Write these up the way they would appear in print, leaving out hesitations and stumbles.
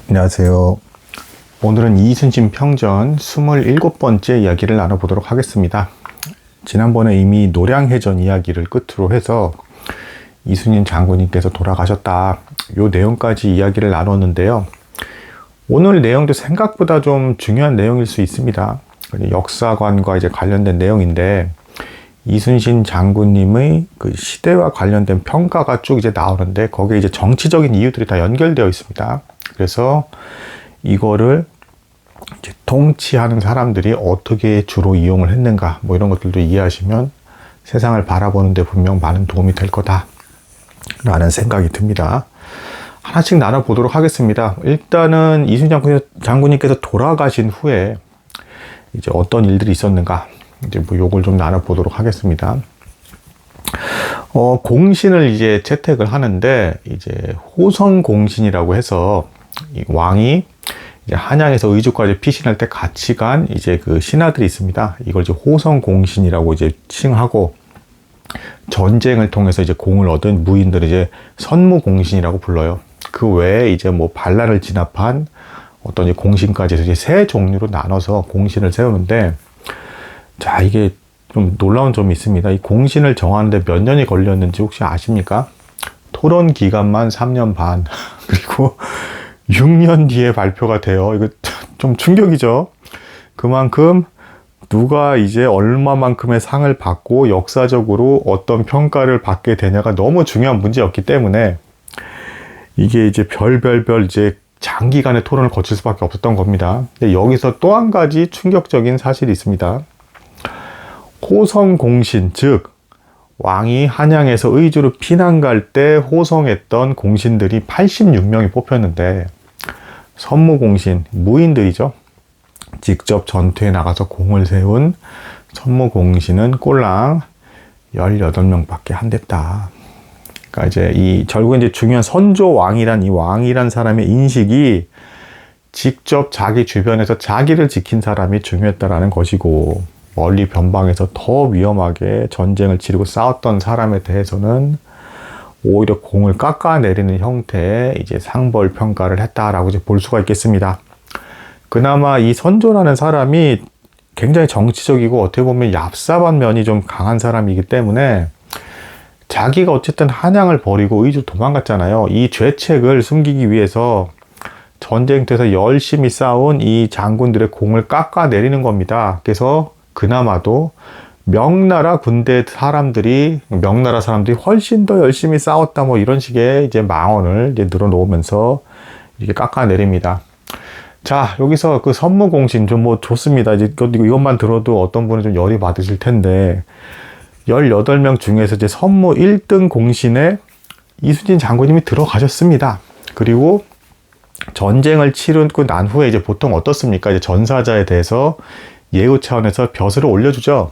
안녕하세요. 오늘은 이순신 평전 27번째 이야기를 나눠보도록 하겠습니다. 지난번에 이미 노량해전 이야기를 끝으로 해서 이순신 장군님께서 돌아가셨다, 요 내용까지 이야기를 나눴는데요. 오늘 내용도 생각보다 좀 중요한 내용일 수 있습니다. 역사관과 이제 관련된 내용인데, 이순신 장군님의 그 시대와 관련된 평가가 쭉 이제 나오는데, 거기에 이제 정치적인 이유들이 다 연결되어 있습니다. 그래서 이거를 이제 통치하는 사람들이 어떻게 주로 이용을 했는가, 뭐 이런 것들도 이해하시면 세상을 바라보는 데 분명 많은 도움이 될 거다 라는 생각이 듭니다. 하나씩 나눠보도록 하겠습니다. 일단은 이순신 장군님께서 돌아가신 후에 이제 어떤 일들이 있었는가, 이제 뭐 요걸 좀 나눠보도록 하겠습니다. 공신을 이제 채택을 하는데, 이제 호성공신이라고 해서 이 왕이 이제 한양에서 의주까지 피신할 때 같이 간 이제 그 신하들이 있습니다. 이걸 이제 호성공신이라고 이제 칭하고, 전쟁을 통해서 이제 공을 얻은 무인들을 이제 선무공신이라고 불러요. 그 외에 이제 뭐 반란을 진압한 어떤 이제 공신까지 해서 이제 세 종류로 나눠서 공신을 세우는데, 자, 이게 좀 놀라운 점이 있습니다. 이 공신을 정하는데 몇 년이 걸렸는지 혹시 아십니까? 토론 기간만 3년 반. 그리고 6년 뒤에 발표가 돼요. 이거 좀 충격이죠. 그만큼 누가 이제 얼마만큼의 상을 받고 역사적으로 어떤 평가를 받게 되냐가 너무 중요한 문제였기 때문에, 이게 이제 별별별 이제 장기간의 토론을 거칠 수밖에 없었던 겁니다. 근데 여기서 또 한 가지 충격적인 사실이 있습니다. 호성공신, 즉 왕이 한양에서 의주로 피난 갈 때 호성했던 공신들이 86명이 뽑혔는데, 선무공신, 무인들이죠. 직접 전투에 나가서 공을 세운 선무공신은 꼴랑 18명밖에 안 됐다. 그러니까 이제 결국 이제 중요한 선조왕이란 이 왕이란 사람의 인식이 직접 자기 주변에서 자기를 지킨 사람이 중요했다라는 것이고, 멀리 변방에서 더 위험하게 전쟁을 치르고 싸웠던 사람에 대해서는 오히려 공을 깎아내리는 형태의 이제 상벌 평가를 했다라고 이제 볼 수가 있겠습니다. 그나마 이 선조라는 사람이 굉장히 정치적이고 어떻게 보면 얍삽한 면이 좀 강한 사람이기 때문에, 자기가 어쨌든 한양을 버리고 의주 도망갔잖아요. 이 죄책을 숨기기 위해서 전쟁터에서 열심히 싸운 이 장군들의 공을 깎아내리는 겁니다. 그래서 그나마도 명나라 사람들이 훨씬 더 열심히 싸웠다, 뭐 이런 식의 이제 망언을 이제 늘어놓으면서 이렇게 깎아내립니다. 자, 여기서 그 선무공신 좀 뭐 좋습니다. 이제 이것만 들어도 어떤 분은 좀 열이 받으실 텐데, 18명 중에서 이제 선무 1등 공신에 이순신 장군님이 들어가셨습니다. 그리고 전쟁을 치르고 난 후에 이제 보통 어떻습니까? 이제 전사자에 대해서 예우 차원에서 벼슬을 올려주죠.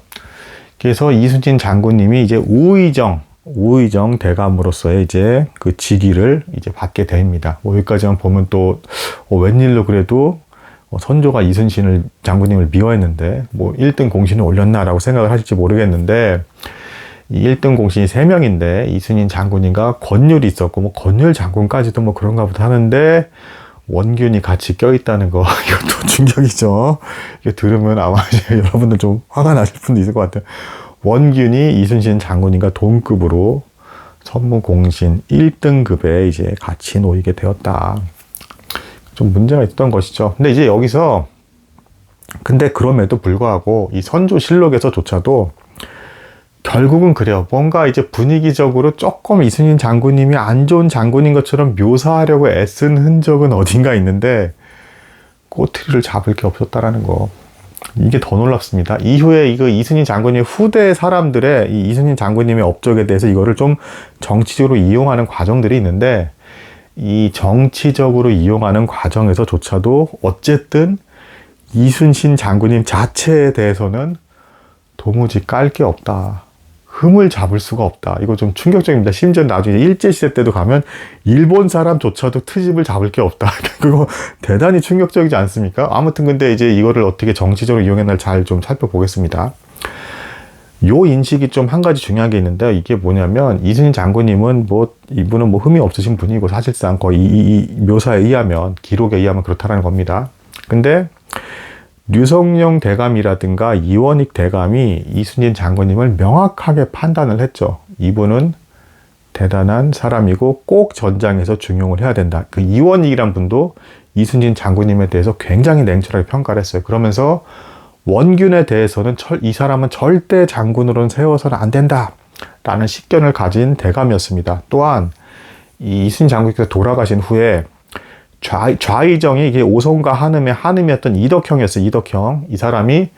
그래서 이순신 장군님이 이제 우의정 대감으로서의 이제 그 직위를 이제 받게 됩니다. 뭐 여기까지만 보면 또 웬일로 그래도 선조가 이순신 장군님을 미워했는데 뭐 1등 공신을 올렸나라고 생각을 하실지 모르겠는데, 이 1등 공신이 3명인데 이순신 장군님과 권율이 있었고, 뭐 권율 장군까지도 뭐 그런가 보다 하는데, 원균이 같이 껴있다는 거, 이것도 충격이죠. 이거 들으면 아마 여러분들 좀 화가 나실 분도 있을 것 같아요. 원균이 이순신 장군님과 동급으로 선무공신 1등급에 이제 같이 놓이게 되었다. 좀 문제가 있었던 것이죠. 근데 이제 여기서, 근데 그럼에도 불구하고 이 선조실록에서조차도 결국은 그래요. 뭔가 이제 분위기적으로 조금 이순신 장군님이 안 좋은 장군인 것처럼 묘사하려고 애쓴 흔적은 어딘가 있는데, 꼬투리를 잡을 게 없었다라는 거. 이게 더 놀랍습니다. 이후에 이거 이순신 장군님 후대 사람들의 이 이순신 장군님의 업적에 대해서 이거를 좀 정치적으로 이용하는 과정들이 있는데, 이 정치적으로 이용하는 과정에서조차도 어쨌든 이순신 장군님 자체에 대해서는 도무지 깔 게 없다, 흠을 잡을 수가 없다. 이거 좀 충격적입니다. 심지어 나중에 일제시대 때도 가면 일본 사람조차도 트집을 잡을 게 없다. 그거 대단히 충격적이지 않습니까? 아무튼 근데 이제 이거를 어떻게 정치적으로 이용했나 잘 좀 살펴보겠습니다. 요 인식이 좀 한 가지 중요한 게 있는데, 이게 뭐냐면 이순신 장군님은 이분은 흠이 없으신 분이고 사실상 거의 이 묘사에 의하면, 기록에 의하면 그렇다라는 겁니다. 근데 류성룡 대감이라든가 이원익 대감이 이순신 장군님을 명확하게 판단을 했죠. 이분은 대단한 사람이고 꼭 전장에서 중용을 해야 된다. 그 이원익이란 분도 이순신 장군님에 대해서 굉장히 냉철하게 평가를 했어요. 그러면서 원균에 대해서는 이 사람은 절대 장군으로는 세워서는 안 된다 라는 식견을 가진 대감이었습니다. 또한 이 이순신 장군께서 돌아가신 후에 좌의정이 이게 오송과 한음의 한음이었던 이덕형이었어요. 이덕형. 이 사람이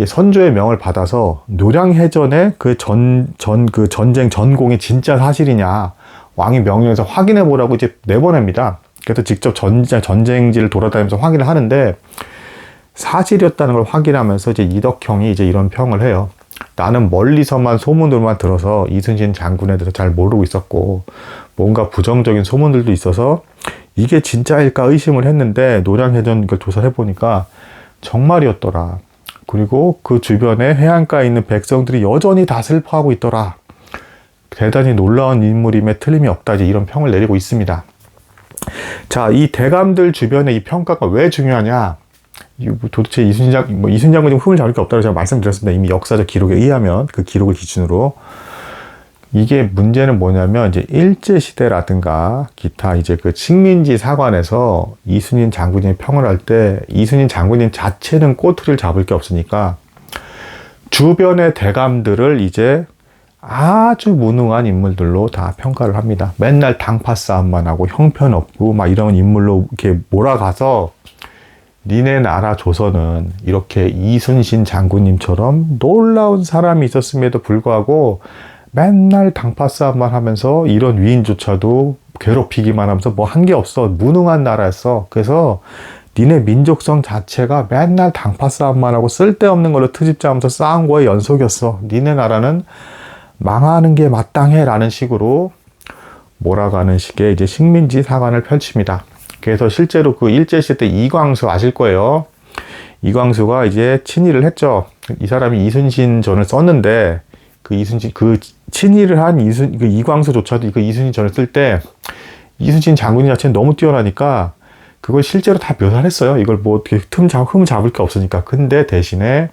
선조의 명을 받아서 노량해전의 그 전쟁 전공이 진짜 사실이냐 왕이 명령해서 확인해 보라고 이제 내보냅니다. 그래서 직접 전쟁지를 돌아다니면서 확인을 하는데 사실이었다는 걸 확인하면서 이제 이덕형이 이제 이런 평을 해요. 나는 멀리서만 소문으로만 들어서 이순신 장군에 대해서 잘 모르고 있었고 뭔가 부정적인 소문들도 있어서 이게 진짜일까 의심을 했는데 노량해전 이걸 조사를 해보니까 정말이었더라. 그리고 그 주변에 해안가에 있는 백성들이 여전히 다 슬퍼하고 있더라. 대단히 놀라운 인물임에 틀림이 없다. 이제 이런 평을 내리고 있습니다. 자, 이 대감들 주변의 이 평가가 왜 중요하냐? 도대체 이순신 장군님 흠을 잡을 게 없다고 제가 말씀드렸습니다. 이미 역사적 기록에 의하면 그 기록을 기준으로. 이게 문제는 뭐냐면 이제 일제시대라든가 기타 이제 그 식민지 사관에서 이순신 장군님이 평을 할 때 이순신 장군님 자체는 꼬투리를 잡을 게 없으니까 주변의 대감들을 이제 아주 무능한 인물들로 다 평가를 합니다. 맨날 당파 싸움만 하고 형편없고 막 이런 인물로 이렇게 몰아가서 니네 나라 조선은 이렇게 이순신 장군님처럼 놀라운 사람이 있었음에도 불구하고 맨날 당파 싸움만 하면서 이런 위인조차도 괴롭히기만 하면서 뭐 한 게 없어. 무능한 나라였어. 그래서 니네 민족성 자체가 맨날 당파 싸움만 하고 쓸데없는 걸로 트집 잡으면서 싸운 거의 연속이었어. 니네 나라는 망하는 게 마땅해 라는 식으로 몰아가는 식의 이제 식민지 사관을 펼칩니다. 그래서 실제로 그 일제시대 때 이광수 아실 거예요. 이광수가 이제 친일을 했죠. 이 사람이 이순신전을 썼는데 그 친일을 한 이광수조차도 그 이순신전을 쓸 때 이순신 장군님 자체는 너무 뛰어나니까 그걸 실제로 다 묘사를 했어요. 이걸 뭐 어떻게 흠 잡을 게 없으니까. 근데 대신에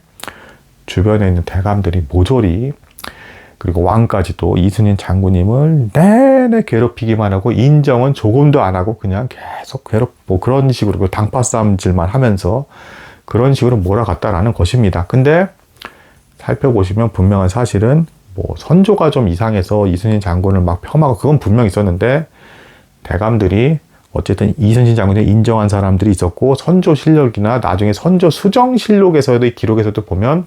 주변에 있는 대감들이 모조리 그리고 왕까지도 이순신 장군님을 내내 괴롭히기만 하고 인정은 조금도 안 하고 그냥 계속 뭐 그런 식으로 당파 싸움질만 하면서 그런 식으로 몰아갔다라는 것입니다. 근데 살펴보시면 분명한 사실은 뭐 선조가 좀 이상해서 이순신 장군을 막 폄하고 그건 분명히 있었는데 대감들이 어쨌든 이순신 장군을 인정한 사람들이 있었고 선조 실력이나 나중에 선조 수정 실록에서도 기록에서도 보면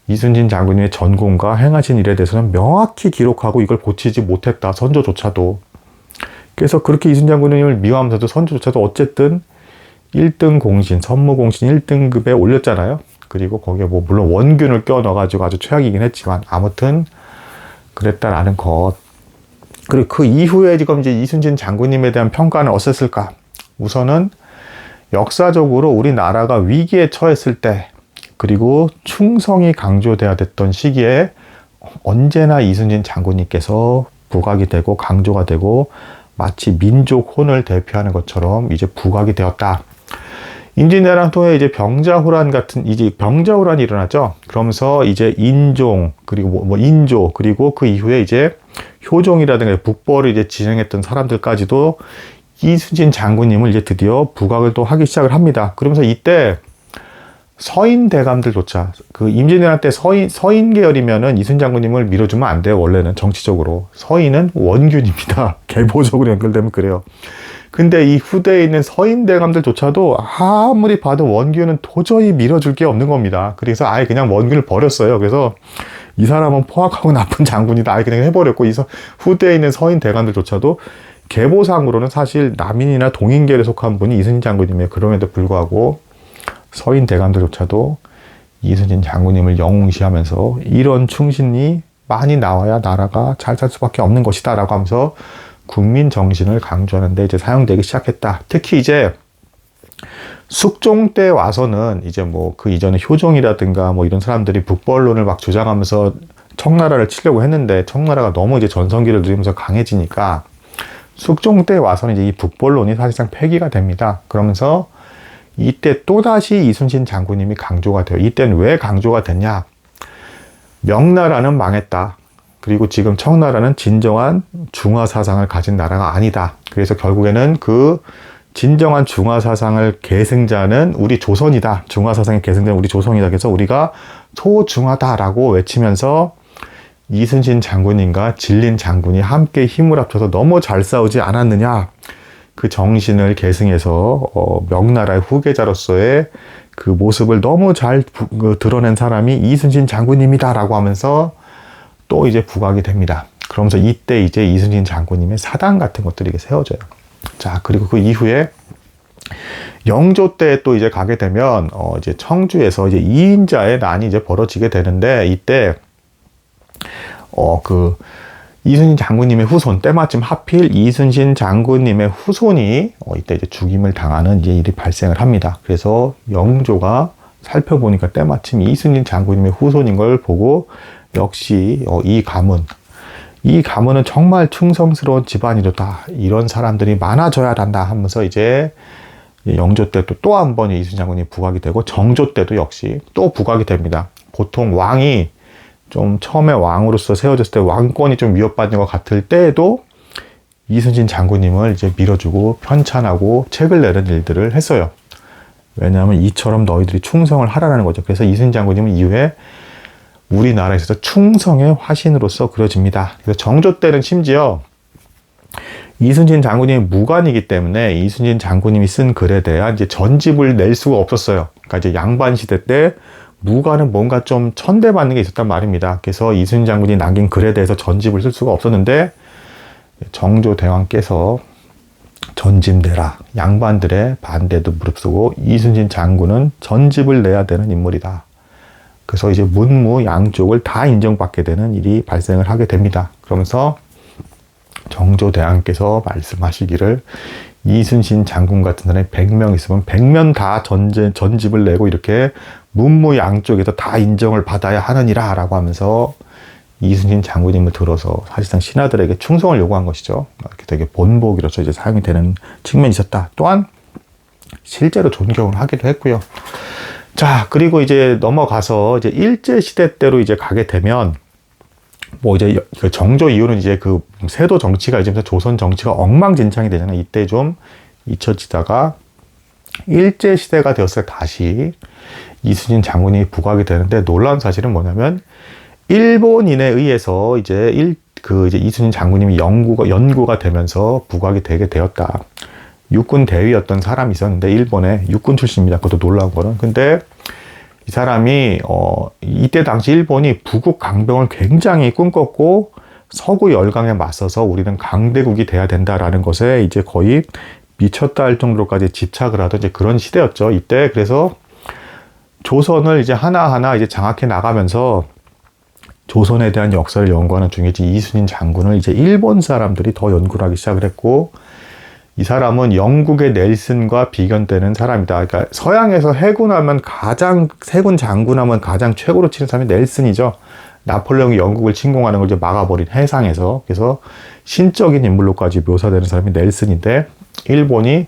이순신 장군님의 전공과 행하신 일에 대해서는 명확히 기록하고 이걸 고치지 못했다. 선조조차도. 그래서 그렇게 이순신 장군님을 미워하면서도 선조조차도 어쨌든 1등 공신, 선무공신 1등급에 올렸잖아요. 그리고 거기에 뭐 물론 원균을 껴 넣어가지고 아주 최악이긴 했지만 아무튼 그랬다라는 것. 그리고 그 이후에 지금 이제 이순신 장군님에 대한 평가는 어땠을까? 우선은 역사적으로 우리나라가 위기에 처했을 때 그리고 충성이 강조돼야 됐던 시기에 언제나 이순신 장군님께서 부각이 되고 강조가 되고 마치 민족 혼을 대표하는 것처럼 이제 부각이 되었다. 임진왜란 통해 이제 병자호란 같은 이제 병자호란이 일어나죠. 그러면서 이제 인종 그리고 뭐 인조 그리고 그 이후에 이제 효종이라든가 북벌을 이제 진행했던 사람들까지도 이순신 장군님을 이제 드디어 부각을 또 하기 시작을 합니다. 그러면서 이때 서인 대감들조차 그 임진왜란 때 서인 계열이면은 이순신 장군님을 밀어주면 안 돼요. 원래는 정치적으로 서인은 원균입니다. 계보적으로 연결되면 그래요. 근데 이 후대에 있는 서인 대감들조차도 아무리 봐도 원균은 도저히 밀어줄 게 없는 겁니다. 그래서 아예 그냥 원균을 버렸어요. 그래서 이 사람은 포악하고 나쁜 장군이다. 아예 그냥 해버렸고 후대에 있는 서인 대감들조차도 계보상으로는 사실 남인이나 동인계열에 속한 분이 이순신 장군님이에요. 그럼에도 불구하고 서인 대감들조차도 이순신 장군님을 영웅시하면서 이런 충신이 많이 나와야 나라가 잘 살 수밖에 없는 것이다 라고 하면서 국민 정신을 강조하는데 이제 사용되기 시작했다. 특히 이제 숙종 때 와서는 이제 뭐 그 이전에 효종이라든가 뭐 이런 사람들이 북벌론을 막 주장하면서 청나라를 치려고 했는데 청나라가 너무 이제 전성기를 누리면서 강해지니까 숙종 때 와서는 이제 이 북벌론이 사실상 폐기가 됩니다. 그러면서 이때 또다시 이순신 장군님이 강조가 돼요. 이때는 왜 강조가 됐냐? 명나라는 망했다. 그리고 지금 청나라는 진정한 중화 사상을 가진 나라가 아니다. 그래서 결국에는 그 진정한 중화 사상을 계승자는 우리 조선이다. 중화 사상의 계승자는 우리 조선이다. 그래서 우리가 소중하다라고 외치면서 이순신 장군님과 진린 장군이 함께 힘을 합쳐서 너무 잘 싸우지 않았느냐. 그 정신을 계승해서 명나라의 후계자로서의 그 모습을 너무 잘 드러낸 사람이 이순신 장군님이다라고 하면서 또 이제 부각이 됩니다. 그러면서 이때 이제 이순신 장군님의 사당 같은 것들이 이게 세워져요. 자, 그리고 그 이후에 영조 때 또 이제 가게 되면 이제 청주에서 이제 2인자의 난이 이제 벌어지게 되는데 이때 그 이순신 장군님의 후손, 때마침 하필 이순신 장군님의 후손이 이때 이제 죽임을 당하는 이제 일이 발생을 합니다. 그래서 영조가 살펴보니까 때마침 이순신 장군님의 후손인 걸 보고 역시 이 가문은 정말 충성스러운 집안이로다. 이런 사람들이 많아져야 한다 하면서 이제 영조 때 또 한 번 이순신 장군이 부각이 되고 정조 때도 역시 또 부각이 됩니다. 보통 왕이 좀 처음에 왕으로서 세워졌을 때 왕권이 좀 위협받는 것 같을 때에도 이순신 장군님을 이제 밀어주고 편찬하고 책을 내는 일들을 했어요. 왜냐하면 이처럼 너희들이 충성을 하라는 거죠. 그래서 이순신 장군님은 이후에 우리나라에 있어서 충성의 화신으로서 그려집니다. 그래서 정조 때는 심지어 이순신 장군님이 무관이기 때문에 이순신 장군님이 쓴 글에 대한 이제 전집을 낼 수가 없었어요. 그러니까 이제 양반 시대 때 무관은 뭔가 좀 천대받는 게 있었단 말입니다. 그래서 이순신 장군이 남긴 글에 대해서 전집을 쓸 수가 없었는데 정조 대왕께서 전집내라. 양반들의 반대도 무릅쓰고 이순신 장군은 전집을 내야 되는 인물이다. 그래서 이제 문무 양쪽을 다 인정받게 되는 일이 발생을 하게 됩니다. 그러면서 정조 대왕께서 말씀하시기를 이순신 장군 같은 사람이 100명 있으면 100명 다 전집을 내고 이렇게 문무 양쪽에서 다 인정을 받아야 하느니라 라고 하면서 이순신 장군님을 들어서 사실상 신하들에게 충성을 요구한 것이죠. 이렇게 되게 본보기로서 이제 사용이 되는 측면이 있었다. 또한 실제로 존경을 하기도 했고요. 자, 그리고 이제 넘어가서 이제 일제시대 때로 이제 가게 되면 뭐 이제 그 정조 이후는 이제 그 세도 정치가 이제 조선 정치가 엉망진창이 되잖아요. 이때 좀 잊혀지다가 일제시대가 되었을 때 다시 이순신 장군이 부각이 되는데 놀라운 사실은 뭐냐면 일본인에 의해서 이제 이제 이순신 장군님이 연구가 되면서 부각이 되게 되었다. 육군 대위였던 사람이 있었는데 일본의 육군 출신입니다. 그것도 놀라운 거는. 근데 이 사람이 이때 당시 일본이 부국 강병을 굉장히 꿈꿨고 서구 열강에 맞서서 우리는 강대국이 돼야 된다라는 것에 이제 거의 미쳤다 할 정도로까지 집착을 하던 이제 그런 시대였죠. 이때 그래서 조선을 이제 하나하나 이제 장악해 나가면서 조선에 대한 역사를 연구하는 중에 이순신 장군을 이제 일본 사람들이 더 연구를 하기 시작을 했고 이 사람은 영국의 넬슨과 비견되는 사람이다. 그러니까 서양에서 해군 장군하면 가장 최고로 치는 사람이 넬슨이죠. 나폴레옹이 영국을 침공하는 걸 이제 막아버린 해상에서. 그래서 신적인 인물로까지 묘사되는 사람이 넬슨인데 일본이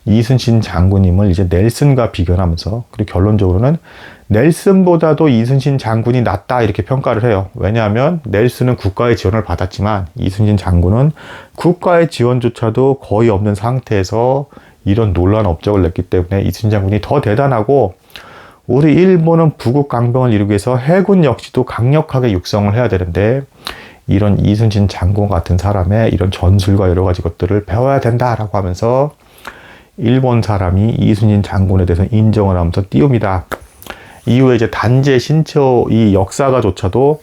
이순신 장군님을 이제 넬슨과 비견하면서 그리고 결론적으로는 넬슨보다도 이순신 장군이 낫다 이렇게 평가를 해요. 왜냐하면 넬슨은 국가의 지원을 받았지만 이순신 장군은 국가의 지원조차도 거의 없는 상태에서 이런 놀라운 업적을 냈기 때문에 이순신 장군이 더 대단하고 우리 일본은 부국 강병을 이루기 위해서 해군 역시도 강력하게 육성을 해야 되는데 이런 이순신 장군 같은 사람의 이런 전술과 여러 가지 것들을 배워야 된다라고 하면서 일본 사람이 이순신 장군에 대해서 인정을 하면서 띄웁니다. 이후에 이제 단제 신처 이 역사가조차도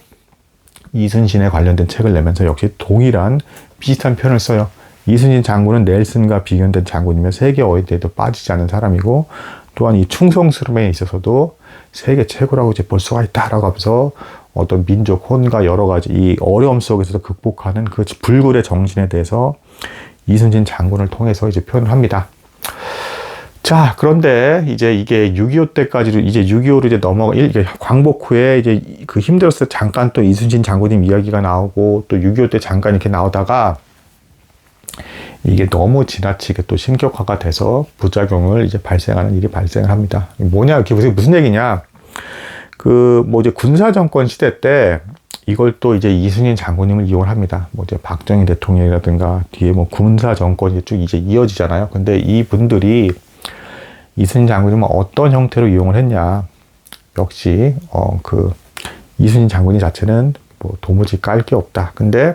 이순신에 관련된 책을 내면서 역시 동일한 비슷한 표현을 써요. 이순신 장군은 넬슨과 비견된 장군이며 세계 어디에도 빠지지 않은 사람이고 또한 이 충성스러움에 있어서도 세계 최고라고 이제 볼 수가 있다라고 하면서 어떤 민족 혼과 여러 가지 이 어려움 속에서도 극복하는 그 불굴의 정신에 대해서 이순신 장군을 통해서 이제 표현을 합니다. 자, 그런데 이제 이게 6.25 때까지도 이제 6.25로 이제 이게 광복 후에 이제 그 힘들었을 때 잠깐 또 이순신 장군님 이야기가 나오고 또 6.25 때 잠깐 이렇게 나오다가 이게 너무 지나치게 또 신격화가 돼서 부작용을 이제 발생하는 일이 발생을 합니다. 뭐냐, 이게 무슨 얘기냐. 뭐 이제 군사정권 시대 때 이걸 또 이제 이순신 장군님을 이용을 합니다. 뭐 이제 박정희 대통령이라든가 뒤에 뭐 군사정권이 쭉 이제 이어지잖아요. 근데 이 분들이 이순신 장군님은 어떤 형태로 이용을 했냐. 역시, 이순신 장군님 자체는 뭐 도무지 깔 게 없다. 근데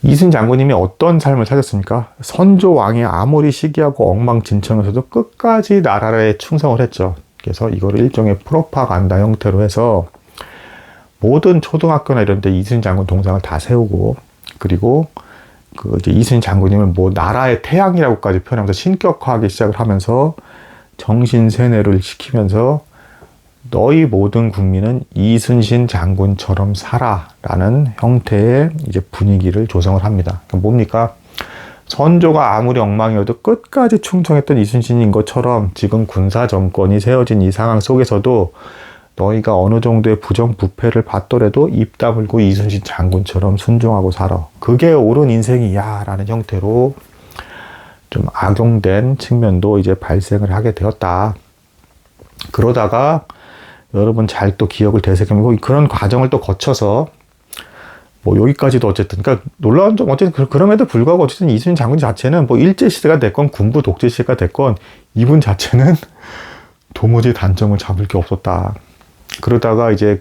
이순신 장군님이 어떤 삶을 사셨습니까? 선조 왕이 아무리 시기하고 엉망진창에서도 끝까지 나라에 충성을 했죠. 그래서 이거를 일종의 프로파간다 형태로 해서 모든 초등학교나 이런 데 이순신 장군 동상을 다 세우고, 그리고 이제 이순신 장군님을 뭐 나라의 태양이라고까지 표현하면서 신격화하기 시작을 하면서 정신세뇌를 시키면서 너희 모든 국민은 이순신 장군처럼 살아라는 형태의 이제 분위기를 조성을 합니다. 그러니까 뭡니까? 선조가 아무리 엉망이어도 끝까지 충성했던 이순신인 것처럼 지금 군사 정권이 세워진 이 상황 속에서도 너희가 어느 정도의 부정부패를 받더라도 입 다물고 이순신 장군처럼 순종하고 살아. 그게 옳은 인생이야 라는 형태로 좀 악용된 측면도 이제 발생을 하게 되었다. 그러다가 여러분 잘 또 기억을 되새기고 그런 과정을 또 거쳐서 뭐 여기까지도 어쨌든 그러니까 놀라운 점 어쨌든 그럼에도 불구하고 어쨌든 이순신 장군 자체는 뭐 일제시대가 됐건 군부 독재시대가 됐건 이분 자체는 도무지 단정을 잡을 게 없었다. 그러다가 이제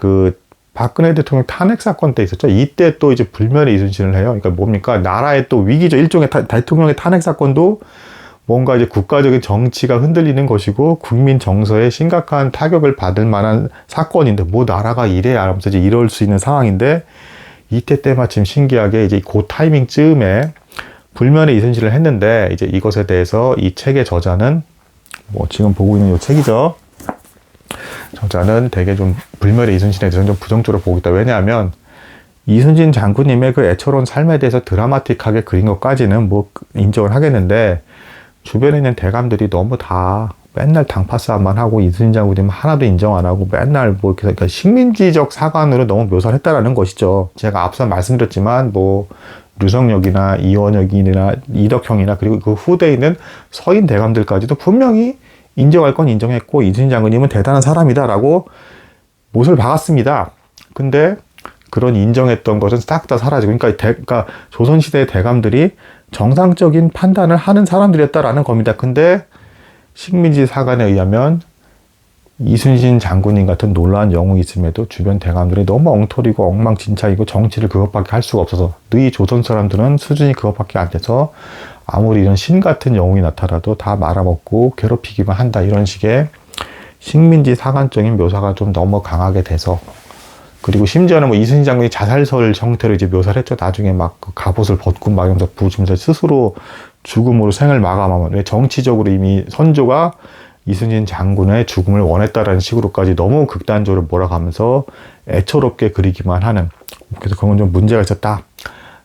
박근혜 대통령 탄핵 사건 때 있었죠. 이때 또 이제 불멸의 이순신을 해요. 그러니까 뭡니까? 나라의 또 위기죠. 일종의 대통령의 탄핵 사건도 뭔가 이제 국가적인 정치가 흔들리는 것이고 국민 정서에 심각한 타격을 받을 만한 사건인데 뭐 나라가 이래야 하면서 이제 이럴 수 있는 상황인데 이때 때마침 신기하게 이제 그 타이밍쯤에 불멸의 이순신을 했는데 이제 이것에 대해서 이 책의 저자는 뭐 지금 보고 있는 이 책이죠. 저자는 되게 좀 불멸의 이순신에 대해서는 좀 부정적으로 보고 있다. 왜냐하면 이순신 장군님의 그 애처로운 삶에 대해서 드라마틱하게 그린 것까지는 뭐 인정을 하겠는데 주변에 있는 대감들이 너무 다 맨날 당파 싸움만 하고 이순신 장군님 하나도 인정 안 하고 맨날 뭐 그러니까 식민지적 사관으로 너무 묘사를 했다라는 것이죠. 제가 앞서 말씀드렸지만 뭐 류성역이나 이원혁이나 이덕형이나 그리고 그 후대에 있는 서인 대감들까지도 분명히 인정할 건 인정했고 이순신 장군님은 대단한 사람이다라고 못을 박았습니다. 근데 그런 인정했던 것은 싹 다 사라지고 그러니까 조선시대의 대감들이 정상적인 판단을 하는 사람들이었다라는 겁니다. 근데 식민지 사관에 의하면 이순신 장군님 같은 놀라운 영웅이 있음에도 주변 대감들이 너무 엉터리고 엉망진창이고 정치를 그것밖에 할 수가 없어서 너희 조선 사람들은 수준이 그것밖에 안 돼서 아무리 이런 신 같은 영웅이 나타나도 다 말아먹고 괴롭히기만 한다. 이런 식의 식민지 사관적인 묘사가 좀 너무 강하게 돼서 그리고 심지어는 뭐 이순신 장군이 자살설 형태로 이제 묘사를 했죠. 나중에 막 그 갑옷을 벗고 막 이러면서 부으면서 스스로 죽음으로 생을 마감하면 왜 정치적으로 이미 선조가 이순신 장군의 죽음을 원했다라는 식으로까지 너무 극단적으로 몰아가면서 애처롭게 그리기만 하는 그래서 그건 좀 문제가 있었다.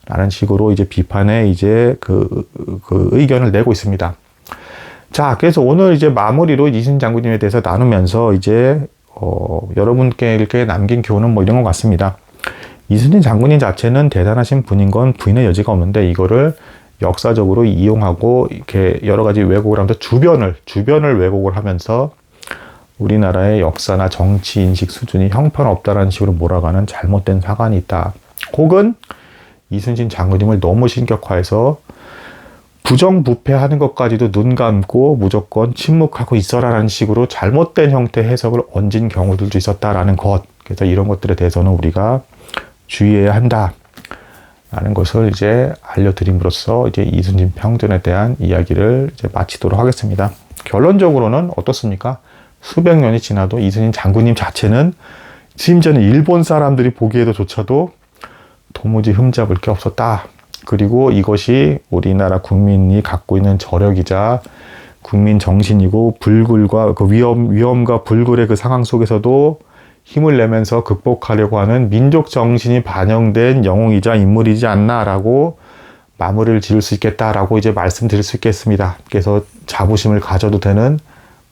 라는 식으로 이제 비판의 이제 그 의견을 내고 있습니다. 자, 그래서 오늘 이제 마무리로 이순신 장군님에 대해서 나누면서 이제 여러분께 이렇게 남긴 교훈은 뭐 이런 것 같습니다. 이순신 장군님 자체는 대단하신 분인 건 부인의 여지가 없는데 이거를 역사적으로 이용하고 이렇게 여러 가지 왜곡을 하면서 주변을 왜곡을 하면서 우리나라의 역사나 정치 인식 수준이 형편없다라는 식으로 몰아가는 잘못된 사관이 있다. 혹은 이순신 장군님을 너무 신격화해서 부정부패하는 것까지도 눈 감고 무조건 침묵하고 있어라라는 식으로 잘못된 형태의 해석을 얹은 경우들도 있었다라는 것. 그래서 이런 것들에 대해서는 우리가 주의해야 한다. 라는 것을 이제 알려드림으로써 이제 이순신 평전에 대한 이야기를 이제 마치도록 하겠습니다. 결론적으로는 어떻습니까? 수백 년이 지나도 이순신 장군님 자체는 심지어는 일본 사람들이 보기에도 조차도 도무지 흠잡을 게 없었다. 그리고 이것이 우리나라 국민이 갖고 있는 저력이자 국민 정신이고 불굴과 그 위험과 불굴의 그 상황 속에서도 힘을 내면서 극복하려고 하는 민족 정신이 반영된 영웅이자 인물이지 않나라고 마무리를 지을 수 있겠다라고 이제 말씀드릴 수 있겠습니다. 그래서 자부심을 가져도 되는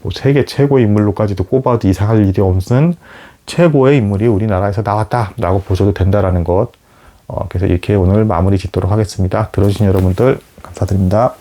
뭐 세계 최고의 인물로까지도 꼽아도 이상할 일이 없는 최고의 인물이 우리나라에서 나왔다라고 보셔도 된다라는 것. 그래서 이렇게 오늘 마무리 짓도록 하겠습니다. 들어주신 여러분들 감사드립니다.